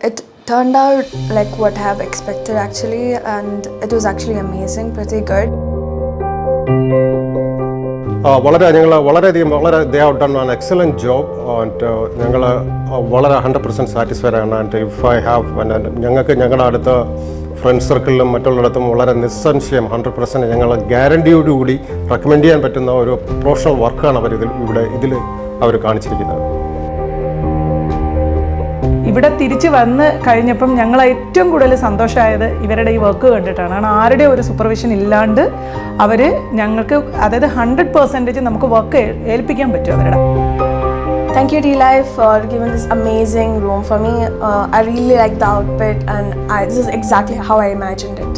It turned out like what I have expected actually, and it was actually amazing, pretty good. They have done an excellent job, and ഞങ്ങൾ വളരെ 100% satisfied ആണ്. And if I have ഞങ്ങൾക്ക് ഞങ്ങളുടെ അടുത്ത front സർക്കിളിലും മറ്റുള്ളിടത്തും വളരെ നിസ്സംശയം 100% ഞങ്ങൾ ഗ്യാരണ്ടിയോടുകൂടി recommend ചെയ്യാൻ പറ്റുന്ന ഒരു പ്രൊഫഷണൽ വർക്കാണ് ഇതിൽ അവർ കാണിച്ചിരിക്കുന്നത്. ഇവിടെ തിരിച്ച് വന്ന് കഴിഞ്ഞപ്പം ഞങ്ങൾ ഏറ്റവും കൂടുതൽ സന്തോഷമായത് ഇവരുടെ ഈ വർക്ക് കണ്ടിട്ടാണ്. കാരണം ആരുടെ ഒരു സൂപ്പർവിഷൻ ഇല്ലാണ്ട് അവർ ഞങ്ങൾക്ക് അതായത് 100% നമുക്ക് വർക്ക് ഏൽപ്പിക്കാൻ പറ്റും അവരുടെ. Thank you D-Life for giving this amazing room for me. I really like the outfit and this is exactly how I imagined it.